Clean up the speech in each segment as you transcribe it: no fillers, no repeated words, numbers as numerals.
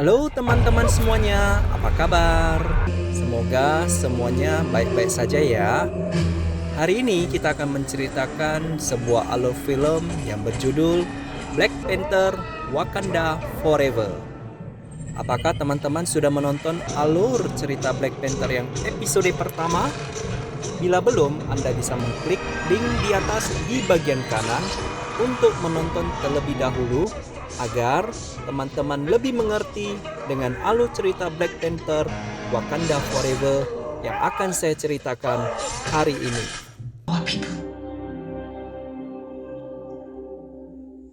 Halo teman-teman semuanya, apa kabar? Semoga semuanya baik-baik saja ya. Hari ini kita akan menceritakan sebuah alur film yang berjudul Black Panther: Wakanda Forever. Apakah teman-teman sudah menonton alur cerita Black Panther yang episode pertama? Bila belum, Anda bisa mengklik link di atas di bagian kanan untuk menonton terlebih dahulu agar teman-teman lebih mengerti dengan alur cerita Black Panther Wakanda Forever yang akan saya ceritakan hari ini.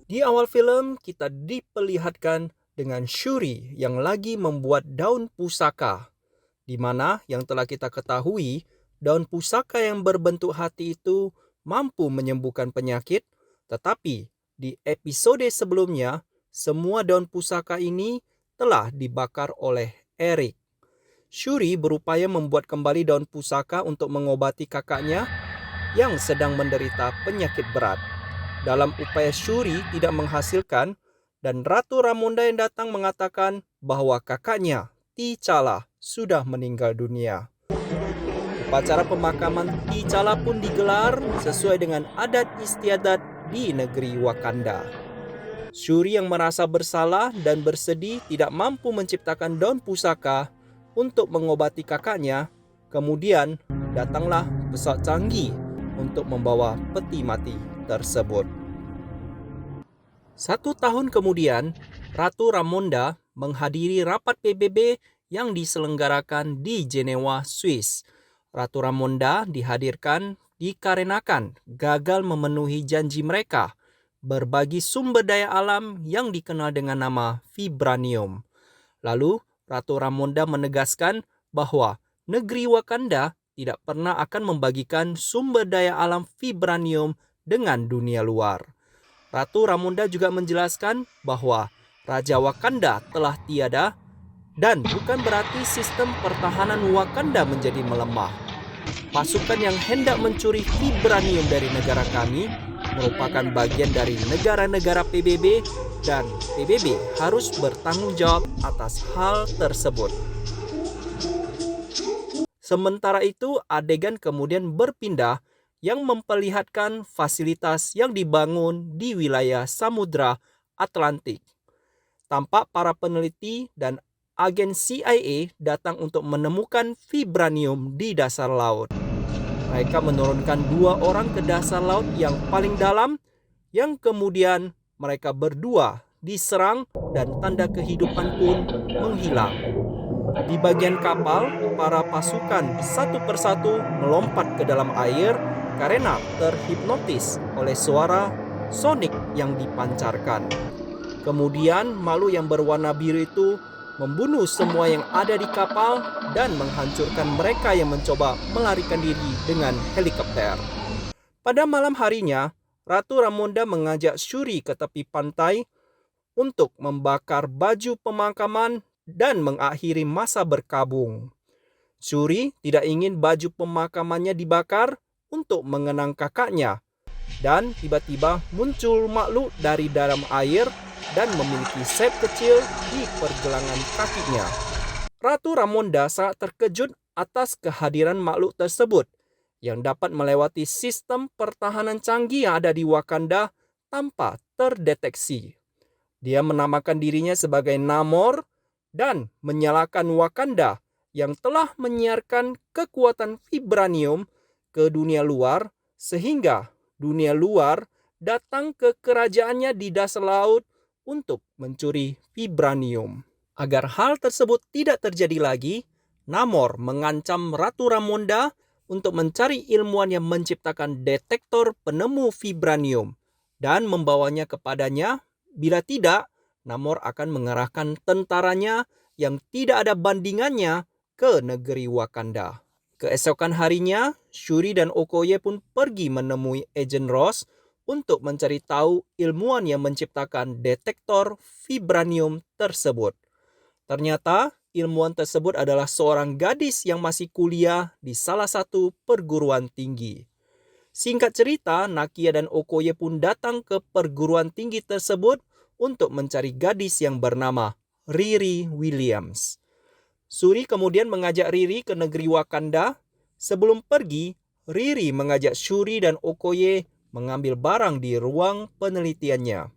Di awal film kita diperlihatkan dengan Shuri yang lagi membuat daun pusaka, di mana yang telah kita ketahui daun pusaka yang berbentuk hati itu mampu menyembuhkan penyakit, tetapi di episode sebelumnya semua daun pusaka ini telah dibakar oleh Eric. Shuri berupaya membuat kembali daun pusaka untuk mengobati kakaknya yang sedang menderita penyakit berat. Dalam upaya Shuri tidak menghasilkan, dan Ratu Ramonda yang datang mengatakan bahwa kakaknya, T'Challa, sudah meninggal dunia. Upacara pemakaman T'Challa pun digelar sesuai dengan adat istiadat di negeri Wakanda. Shuri yang merasa bersalah dan bersedih tidak mampu menciptakan daun pusaka untuk mengobati kakaknya, kemudian datanglah pesawat canggih untuk membawa peti mati tersebut. 1 tahun kemudian, Ratu Ramonda menghadiri rapat PBB yang diselenggarakan di Jenewa, Swiss. Ratu Ramonda dihadirkan dikarenakan gagal memenuhi janji mereka berbagi sumber daya alam yang dikenal dengan nama vibranium. Lalu, Ratu Ramonda menegaskan bahwa negeri Wakanda tidak pernah akan membagikan sumber daya alam vibranium dengan dunia luar. Ratu Ramonda juga menjelaskan bahwa Raja Wakanda telah tiada dan bukan berarti sistem pertahanan Wakanda menjadi melemah. Pasukan yang hendak mencuri vibranium dari negara kami merupakan bagian dari negara-negara PBB dan PBB harus bertanggung jawab atas hal tersebut. Sementara itu, adegan kemudian berpindah yang memperlihatkan fasilitas yang dibangun di wilayah Samudra Atlantik. Tampak para peneliti dan agen CIA datang untuk menemukan vibranium di dasar laut. Mereka menurunkan 2 orang ke dasar laut yang paling dalam, yang kemudian mereka berdua diserang dan tanda kehidupan pun menghilang. Di bagian kapal, para pasukan satu persatu melompat ke dalam air karena terhipnotis oleh suara sonik yang dipancarkan. Kemudian makhluk yang berwarna biru itu membunuh semua yang ada di kapal dan menghancurkan mereka yang mencoba melarikan diri dengan helikopter. Pada malam harinya, Ratu Ramonda mengajak Shuri ke tepi pantai untuk membakar baju pemakaman dan mengakhiri masa berkabung. Shuri tidak ingin baju pemakamannya dibakar untuk mengenang kakaknya, dan tiba-tiba muncul makhluk dari dalam air dan memiliki sayap kecil di pergelangan kakinya. Ratu Ramonda sangat terkejut atas kehadiran makhluk tersebut yang dapat melewati sistem pertahanan canggih yang ada di Wakanda tanpa terdeteksi. Dia menamakan dirinya sebagai Namor dan menyalahkan Wakanda yang telah menyiarkan kekuatan vibranium ke dunia luar sehingga dunia luar datang ke kerajaannya di dasar laut untuk mencuri vibranium. Agar hal tersebut tidak terjadi lagi, Namor mengancam Ratu Ramonda untuk mencari ilmuwan yang menciptakan detektor penemu vibranium dan membawanya kepadanya. Bila tidak, Namor akan mengerahkan tentaranya yang tidak ada bandingannya ke negeri Wakanda. Keesokan harinya, Shuri dan Okoye pun pergi menemui Agent Ross untuk mencari tahu ilmuwan yang menciptakan detektor vibranium tersebut. Ternyata ilmuwan tersebut adalah seorang gadis yang masih kuliah di salah satu perguruan tinggi. Singkat cerita, Nakia dan Okoye pun datang ke perguruan tinggi tersebut untuk mencari gadis yang bernama Riri Williams. Shuri kemudian mengajak Riri ke negeri Wakanda. Sebelum pergi, Riri mengajak Shuri dan Okoye mengambil barang di ruang penelitiannya.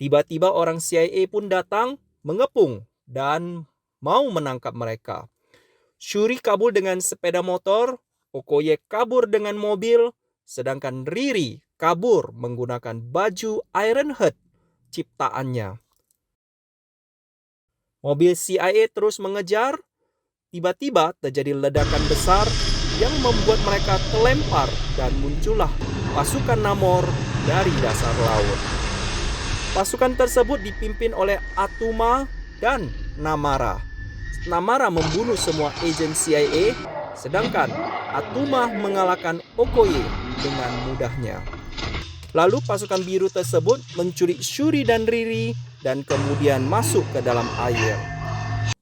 Tiba-tiba orang CIA pun datang, mengepung, dan mau menangkap mereka. Shuri kabur dengan sepeda motor, Okoye kabur dengan mobil, sedangkan Riri kabur menggunakan baju Ironheart ciptaannya. Mobil CIA terus mengejar. Tiba-tiba terjadi ledakan besar yang membuat mereka terlempar dan muncullah pasukan Namor dari dasar laut. Pasukan tersebut dipimpin oleh Attuma dan Namara. Namara membunuh semua agen CIA, sedangkan Attuma mengalahkan Okoye dengan mudahnya. Lalu pasukan biru tersebut menculik Shuri dan Riri dan kemudian masuk ke dalam air.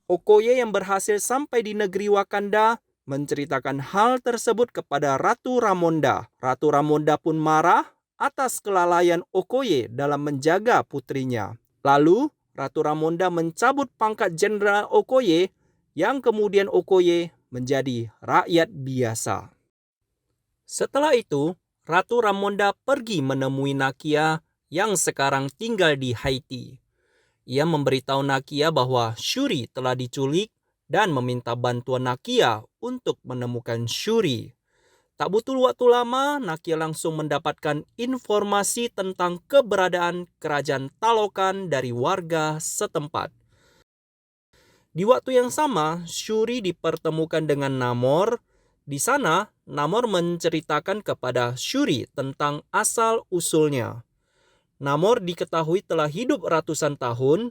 Okoye yang berhasil sampai di negeri Wakanda menceritakan hal tersebut kepada Ratu Ramonda. Ratu Ramonda pun marah atas kelalaian Okoye dalam menjaga putrinya. Lalu Ratu Ramonda mencabut pangkat Jenderal Okoye yang kemudian Okoye menjadi rakyat biasa. Setelah itu, Ratu Ramonda pergi menemui Nakia yang sekarang tinggal di Haiti. Ia memberitahu Nakia bahwa Shuri telah diculik dan meminta bantuan Nakia untuk menemukan Shuri. Tak butuh waktu lama, Nakia langsung mendapatkan informasi tentang keberadaan kerajaan Talokan dari warga setempat. Di waktu yang sama, Shuri dipertemukan dengan Namor. Di sana, Namor menceritakan kepada Shuri tentang asal-usulnya. Namor diketahui telah hidup ratusan tahun.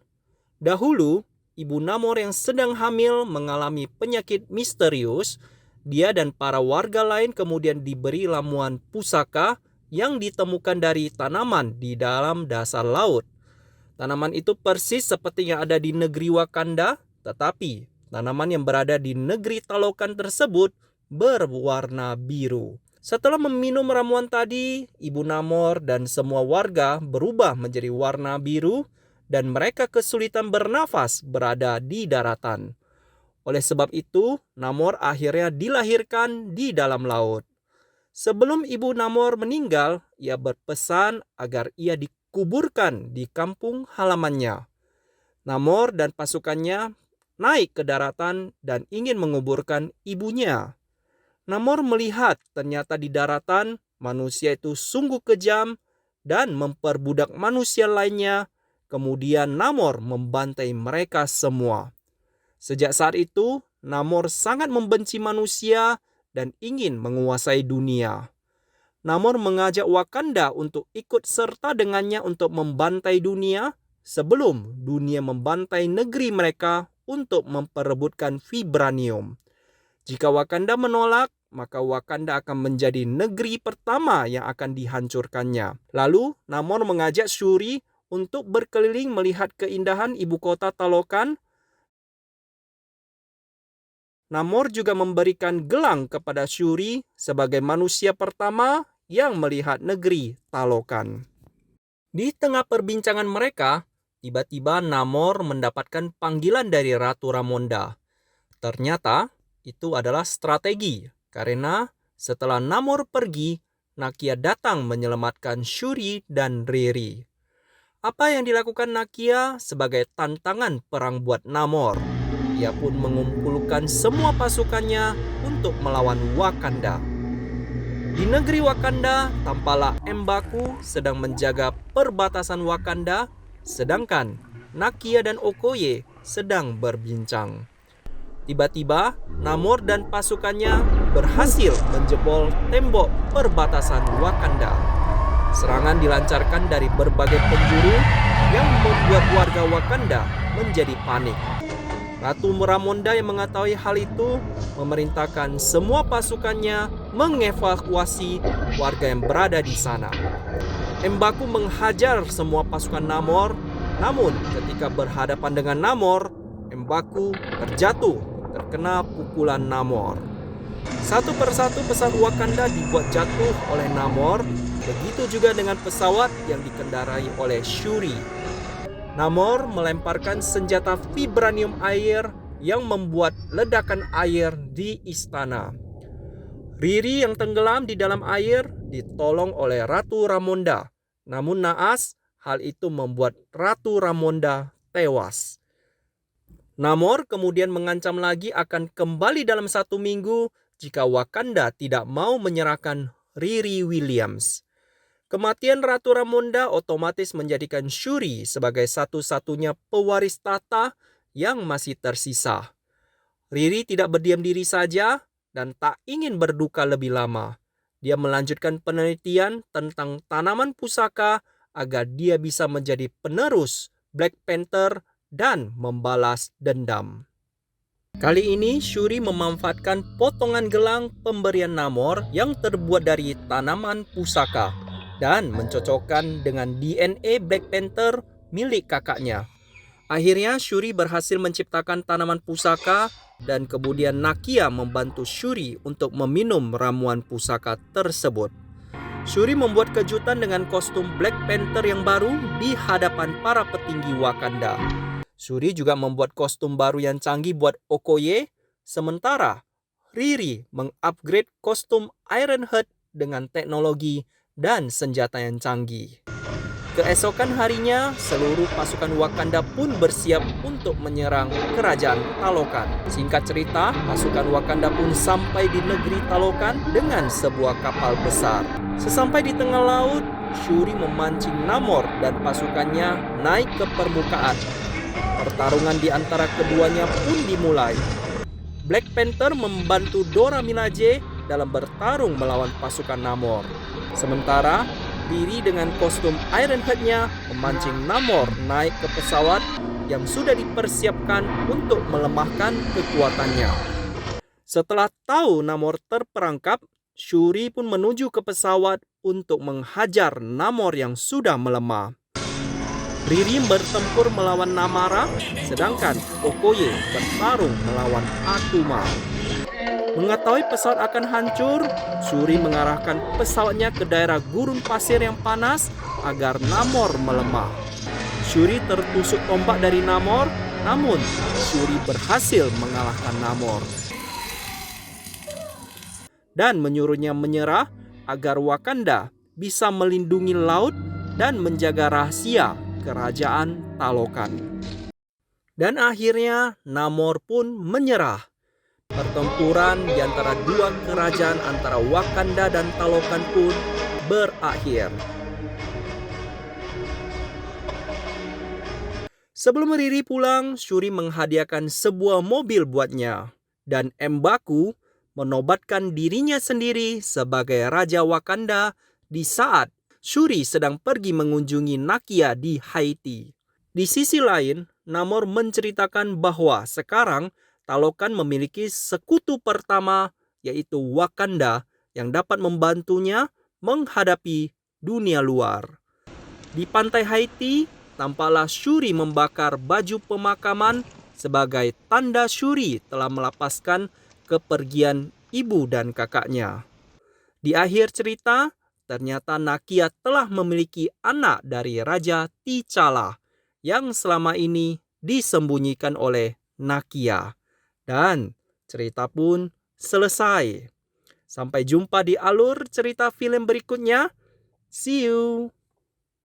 Dahulu, ibu Namor yang sedang hamil mengalami penyakit misterius. Dia dan para warga lain kemudian diberi ramuan pusaka yang ditemukan dari tanaman di dalam dasar laut. Tanaman itu persis seperti yang ada di negeri Wakanda, tetapi tanaman yang berada di negeri Talokan tersebut berwarna biru. Setelah meminum ramuan tadi, Ibu Namor dan semua warga berubah menjadi warna biru dan mereka kesulitan bernafas berada di daratan. Oleh sebab itu, Namor akhirnya dilahirkan di dalam laut. Sebelum Ibu Namor meninggal, ia berpesan agar ia dikuburkan di kampung halamannya. Namor dan pasukannya naik ke daratan dan ingin menguburkan ibunya. Namor melihat ternyata di daratan manusia itu sungguh kejam dan memperbudak manusia lainnya. Kemudian Namor membantai mereka semua. Sejak saat itu, Namor sangat membenci manusia dan ingin menguasai dunia. Namor mengajak Wakanda untuk ikut serta dengannya untuk membantai dunia sebelum dunia membantai negeri mereka untuk memperebutkan vibranium. Jika Wakanda menolak, maka Wakanda akan menjadi negeri pertama yang akan dihancurkannya. Lalu, Namor mengajak Shuri untuk berkeliling melihat keindahan ibu kota Talokan. Namor juga memberikan gelang kepada Shuri sebagai manusia pertama yang melihat negeri Talokan. Di tengah perbincangan mereka, tiba-tiba Namor mendapatkan panggilan dari Ratu Ramonda. Ternyata itu adalah strategi, karena setelah Namor pergi, Nakia datang menyelamatkan Shuri dan Riri. Apa yang dilakukan Nakia sebagai tantangan perang buat Namor? Ia pun mengumpulkan semua pasukannya untuk melawan Wakanda. Di negeri Wakanda, tampaklah M'Baku sedang menjaga perbatasan Wakanda, sedangkan Nakia dan Okoye sedang berbincang. Tiba-tiba, Namor dan pasukannya berhasil menjebol tembok perbatasan Wakanda. Serangan dilancarkan dari berbagai penjuru yang membuat warga Wakanda menjadi panik. Ratu Ramonda yang mengetahui hal itu memerintahkan semua pasukannya mengevakuasi warga yang berada di sana. M'Baku menghajar semua pasukan Namor, namun ketika berhadapan dengan Namor, M'Baku terjatuh terkena pukulan Namor. Satu persatu pesawat Wakanda dibuat jatuh oleh Namor, begitu juga dengan pesawat yang dikendarai oleh Shuri. Namor melemparkan senjata vibranium air yang membuat ledakan air di istana. Riri yang tenggelam di dalam air ditolong oleh Ratu Ramonda. Namun naas, hal itu membuat Ratu Ramonda tewas. Namor kemudian mengancam lagi akan kembali dalam 1 minggu jika Wakanda tidak mau menyerahkan Riri Williams. Kematian Ratu Ramonda otomatis menjadikan Shuri sebagai satu-satunya pewaris tahta yang masih tersisa. Riri tidak berdiam diri saja dan tak ingin berduka lebih lama. Dia melanjutkan penelitian tentang tanaman pusaka agar dia bisa menjadi penerus Black Panther dan membalas dendam. Kali ini Shuri memanfaatkan potongan gelang pemberian Namor yang terbuat dari tanaman pusaka dan mencocokkan dengan DNA Black Panther milik kakaknya. Akhirnya Shuri berhasil menciptakan tanaman pusaka dan kemudian Nakia membantu Shuri untuk meminum ramuan pusaka tersebut. Shuri membuat kejutan dengan kostum Black Panther yang baru di hadapan para petinggi Wakanda. Shuri juga membuat kostum baru yang canggih buat Okoye, sementara Riri mengupgrade kostum Ironheart dengan teknologi dan senjata yang canggih. Keesokan harinya, seluruh pasukan Wakanda pun bersiap untuk menyerang kerajaan Talokan. Singkat cerita, pasukan Wakanda pun sampai di negeri Talokan dengan sebuah kapal besar. Sesampai di tengah laut, Shuri memancing Namor dan pasukannya naik ke permukaan. Pertarungan di antara keduanya pun dimulai. Black Panther membantu Dora Milaje dalam bertarung melawan pasukan Namor. Sementara Riri dengan kostum Ironheart-nya memancing Namor naik ke pesawat yang sudah dipersiapkan untuk melemahkan kekuatannya. Setelah tahu Namor terperangkap, Shuri pun menuju ke pesawat untuk menghajar Namor yang sudah melemah. Riri bertempur melawan Namara, sedangkan Okoye bertarung melawan Atuma. Mengetahui pesawat akan hancur, Shuri mengarahkan pesawatnya ke daerah gurun pasir yang panas agar Namor melemah. Shuri tertusuk tombak dari Namor, namun Shuri berhasil mengalahkan Namor dan menyuruhnya menyerah agar Wakanda bisa melindungi laut dan menjaga rahasia kerajaan Talokan. Dan akhirnya Namor pun menyerah. Pertempuran di antara dua kerajaan antara Wakanda dan Talokan pun berakhir. Sebelum Riri pulang, Shuri menghadiahkan sebuah mobil buatnya. Dan M'Baku menobatkan dirinya sendiri sebagai Raja Wakanda di saat Shuri sedang pergi mengunjungi Nakia di Haiti. Di sisi lain, Namor menceritakan bahwa sekarang Talokan memiliki sekutu pertama, yaitu Wakanda, yang dapat membantunya menghadapi dunia luar. Di pantai Haiti, tampaklah Shuri membakar baju pemakaman sebagai tanda Shuri telah melepaskan kepergian ibu dan kakaknya. Di akhir cerita, ternyata Nakia telah memiliki anak dari Raja T'Challa yang selama ini disembunyikan oleh Nakia. Dan cerita pun selesai. Sampai jumpa di alur cerita film berikutnya. See you!